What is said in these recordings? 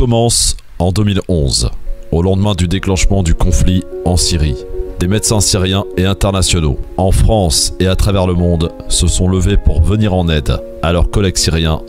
commence en 2011, au lendemain du déclenchement du conflit en Syrie. Des médecins syriens et internationaux, en France et à travers le monde, se sont levés pour venir en aide à leurs collègues syriens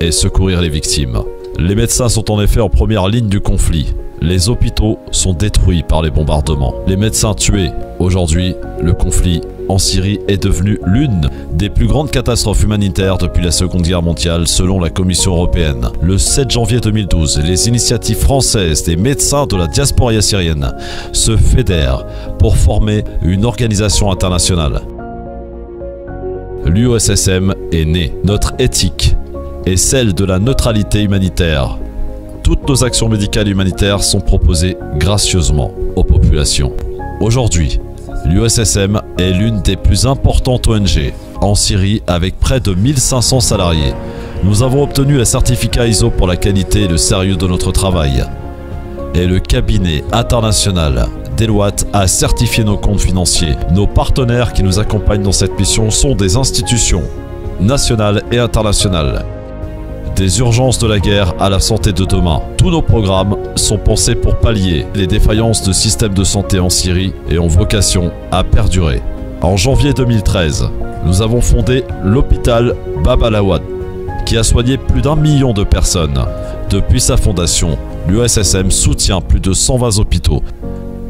et secourir les victimes. Les médecins sont en effet en première ligne du conflit. Les hôpitaux sont détruits par les bombardements. Les médecins tués. Aujourd'hui, le conflit en Syrie est devenu l'une des plus grandes catastrophes humanitaires depuis la Seconde Guerre mondiale selon la Commission européenne. Le 7 janvier 2012, les initiatives françaises des médecins de la diaspora syrienne se fédèrent pour former une organisation internationale. L'UOSSM est née. Notre éthique est celle de la neutralité humanitaire. Toutes nos actions médicales et humanitaires sont proposées gracieusement aux populations. Aujourd'hui, l'UOSSM est l'une des plus importantes ONG en Syrie avec près de 1500 salariés. Nous avons obtenu un certificat ISO pour la qualité et le sérieux de notre travail. Et le cabinet international Deloitte a certifié nos comptes financiers. Nos partenaires qui nous accompagnent dans cette mission sont des institutions nationales et internationales. Des urgences de la guerre à la santé de demain. Tous nos programmes sont pensés pour pallier les défaillances de systèmes de santé en Syrie et ont vocation à perdurer. En janvier 2013, nous avons fondé l'hôpital Bab al-Awad, qui a soigné plus d'1 million de personnes. Depuis sa fondation, l'UOSSM soutient plus de 120 hôpitaux.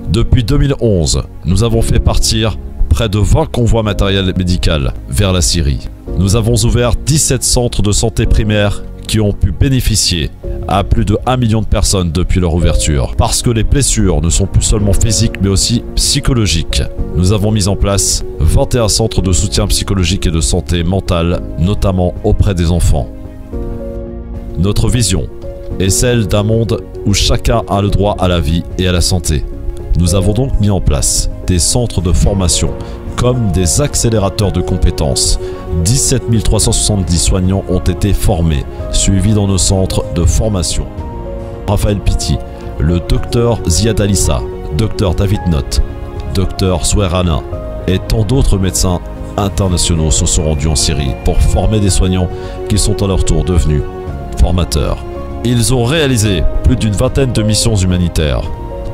Depuis 2011, nous avons fait partir près de 20 convois matériels médical vers la Syrie. Nous avons ouvert 17 centres de santé primaires qui ont pu bénéficier à plus de 1 million de personnes depuis leur ouverture. Parce que les blessures ne sont plus seulement physiques mais aussi psychologiques. Nous avons mis en place 21 centres de soutien psychologique et de santé mentale, notamment auprès des enfants. Notre vision est celle d'un monde où chacun a le droit à la vie et à la santé. Nous avons donc mis en place des centres de formation comme des accélérateurs de compétences. 17 370 soignants ont été formés, suivis dans nos centres de formation. Raphaël Pitti, le docteur Ziad Alissa, docteur David Nott, docteur Souerana et tant d'autres médecins internationaux se sont rendus en Syrie pour former des soignants qui sont à leur tour devenus formateurs. Ils ont réalisé plus d'une vingtaine de missions humanitaires.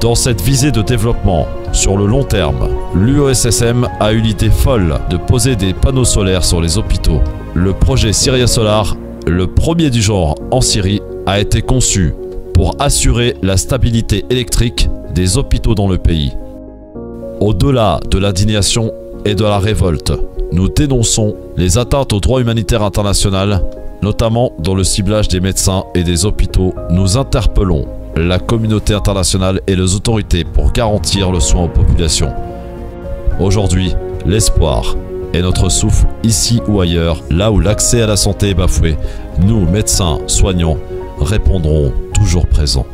Dans cette visée de développement sur le long terme, l'UOSSM a eu l'idée folle de poser des panneaux solaires sur les hôpitaux. Le projet Syria Solar, le premier du genre en Syrie, a été conçu pour assurer la stabilité électrique des hôpitaux dans le pays. Au-delà de l'indignation et de la révolte, nous dénonçons les atteintes au droit humanitaire international, notamment dans le ciblage des médecins et des hôpitaux. Nous interpellons la communauté internationale et les autorités pour garantir le soin aux populations. Aujourd'hui, l'espoir est notre souffle ici ou ailleurs, là où l'accès à la santé est bafoué. Nous, médecins, soignants, répondrons toujours présents.